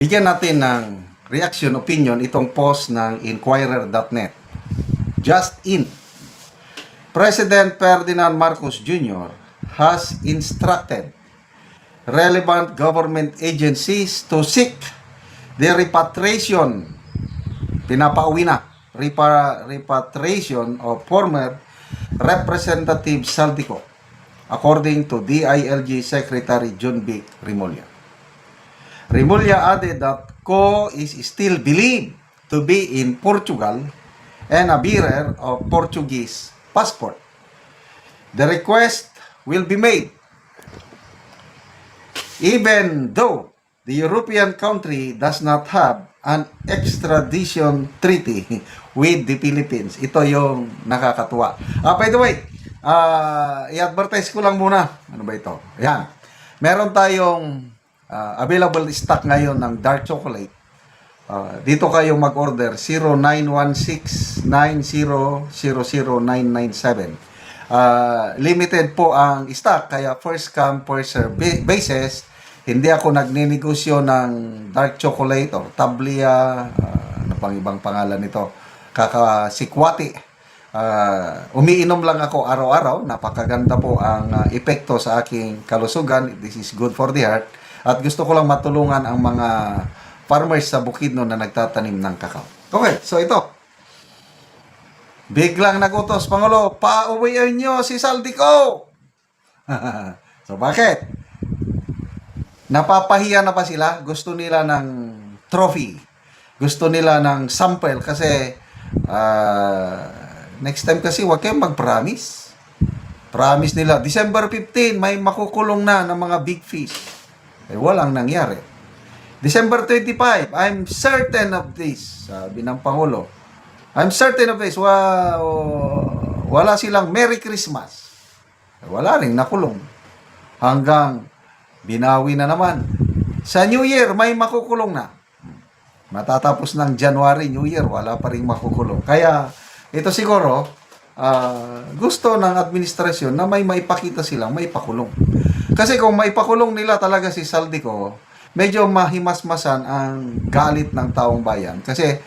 Bigyan natin ng reaction, opinion itong post ng Inquirer.net. Just in, President Ferdinand Marcos Jr. has instructed relevant government agencies to seek the repatriation, repatriation of former Representative Saldico, according to DILG Secretary John B. Rimulya. Rimulya added that Co is still believed to be in Portugal and a bearer of Portuguese passport. The request will be made even though the European country does not have an extradition treaty with the Philippines. Ito yung nakakatuwa. By the way, i-advertise ko lang muna. Ano ba ito? Ayan. Meron tayong available stock ngayon ng dark chocolate. Dito kayo mag-order 0916-9000-997. Limited po ang stock, kaya first come first serve basis. Hindi ako nagninegosyo ng dark chocolate or tablia, ano pang ibang pangalan nito, kakasikwati. Umiinom lang ako araw-araw. Napakaganda po ang epekto sa aking kalusugan. This is good for the heart. At gusto ko lang matulungan ang mga farmers sa Bukidnon na nagtatanim ng kakao. Okay, so ito. Biglang nagutos, Pangulo, pauwiin nyo si Saldico! So bakit? Napapahiya na pa sila? Gusto nila ng trophy. Gusto nila ng sample kasi next time kasi huwag kayong mag-promise. Promise nila, December 15, may makukulong na ng mga big fish. Walang nangyari. December 25, I'm certain of this. Sabi ng Pangulo. I'm certain of this. Wala silang Merry Christmas. Wala rin nakulong. Hanggang binawi na naman. Sa New Year, may makukulong na. Matatapos ng January, New Year, wala pa rin makukulong. Kaya, ito siguro, gusto ng administrasyon na may maipakita silang may pakulong. Kasi kung maipakulong nila talaga si Saldico, medyo mahimasmasan ang galit ng taong bayan. Kasi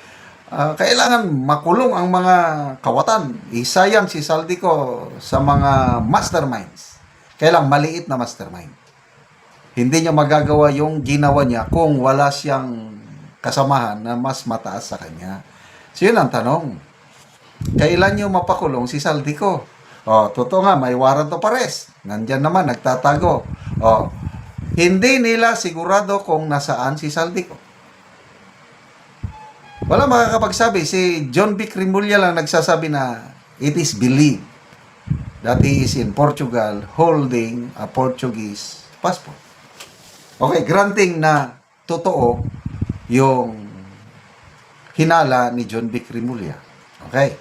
kailangan makulong ang mga kawatan. Isayang si Saldico sa mga masterminds. Kailang maliit na mastermind. Hindi niya magagawa yung ginawa niya kung wala siyang kasamahan na mas mataas sa kanya. So yun ang tanong. Kailan niyo mapakulong si Saldico? Totoo nga, may warrant of arrest. Nandyan naman, nagtatago. Hindi nila sigurado kung nasaan si Saldico. Wala makakapagsabi. Si John B. Rimulya lang nagsasabi na it is believed that he is in Portugal holding a Portuguese passport. Okay, granting na totoo yung hinala ni John B. Rimulya. Okay.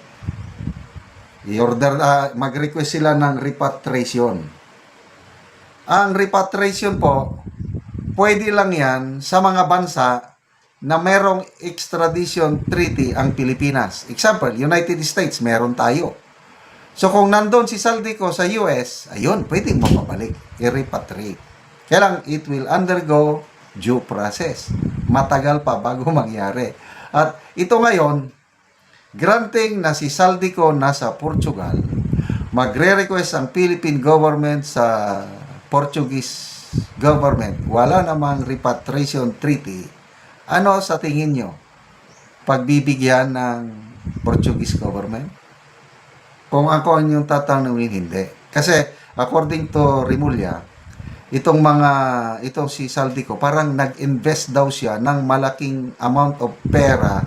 I-order, mag-request sila ng repatriation. Ang repatriation po, pwede lang yan sa mga bansa na merong extradition treaty ang Pilipinas. Example, United States, meron tayo. So kung nandun si Saldico sa US, ayun, pwedeng mapabalik, i-repatriate. Kaya lang, it will undergo due process. Matagal pa bago mangyari. At ito ngayon, granting na si Saldico nasa Portugal, magre-request ang Philippine government sa Portuguese government. Wala namang repatriation treaty. Ano sa tingin nyo? Pagbibigyan ng Portuguese government? Kung ako ang yung tatanungin, hindi. Kasi according to Rimulya, itong si Saldico, parang nag-invest daw siya ng malaking amount of pera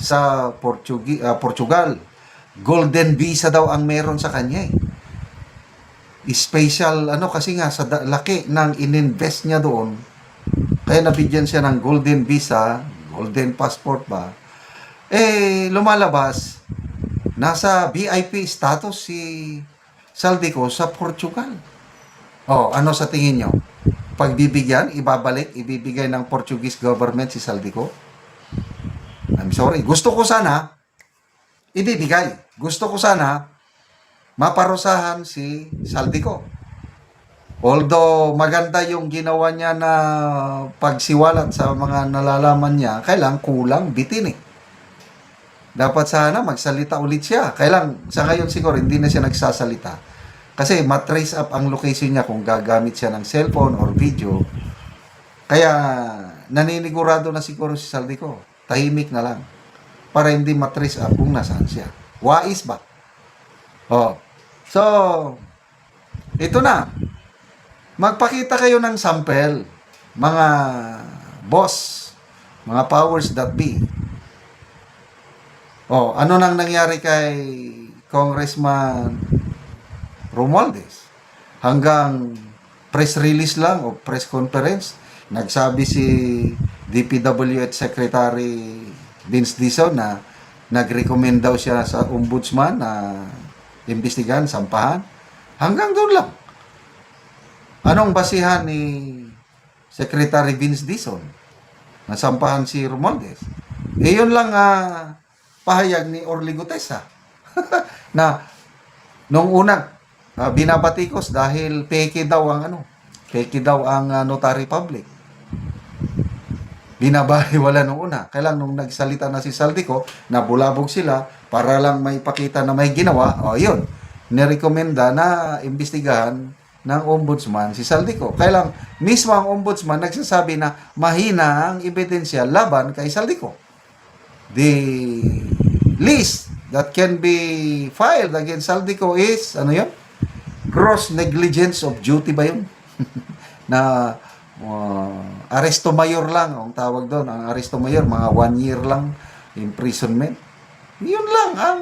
sa Portugal. Golden visa daw ang meron sa kanya eh. Special kasi nga sa laki ng ininvest niya doon. Kaya nabigyan siya ng golden visa, golden passport ba. Lumalabas nasa VIP status si Saldico sa Portugal. Ano sa tingin nyo? Pagbibigyan, ibibigay ng Portuguese government si Saldico? I'm sorry. Gusto ko sana ibibigay. Gusto ko sana maparusahan si Saldico. Although maganda yung ginawa niya na pagsiwalat sa mga nalalaman niya, kailang kulang bitin eh. Dapat sana magsalita ulit siya. Kailang sa ngayon siguro hindi na siya nagsasalita. Kasi matrace up ang location niya kung gagamit siya ng cellphone or video. Kaya naninigurado na siguro si Saldico. Tahimik na lang. Para hindi matrace up kung nasaan siya. Wais ba? Oh. So, ito na. Magpakita kayo ng sample, mga boss, mga powers that be. Oh, ano nang nangyari kay Congressman Romualdez? Hanggang press release lang o press conference, nagsabi si DPWH Secretary Vince Dizon na nag-recommend daw siya sa ombudsman na imbestigahan, sampahan. Hanggang doon lang. Anong basihan ni Secretary Vince Dizon na sampahan si Romualdez? Yun lang pahayag ni Orly Gutesa na nung una binabatikos dahil peke daw ang notary public. Binabahiwala nung una. Kailang nung nagsalita na si Saldico, nabulabog sila para lang may pakita na may ginawa. O yun, nirekomenda na imbestigahan ng ombudsman si Saldico. Kailang mismo ang ombudsman nagsasabi na mahina ang ebidensya laban kay Saldico. The least that can be filed against Saldico is, gross negligence of duty ba yun? Na aresto mayor lang ang tawag doon. Ang aresto mayor, mga 1 year lang imprisonment. Yun lang ang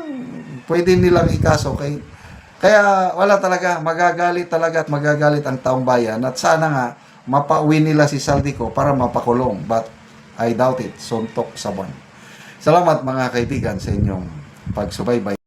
pwede nilang ikaso kaya wala talaga, magagalit ang taong bayan at sana nga mapauwi nila si Saldico para mapakulong, but I doubt it. Suntok sa buwan. Salamat mga kaibigan sa inyong pagsubaybay.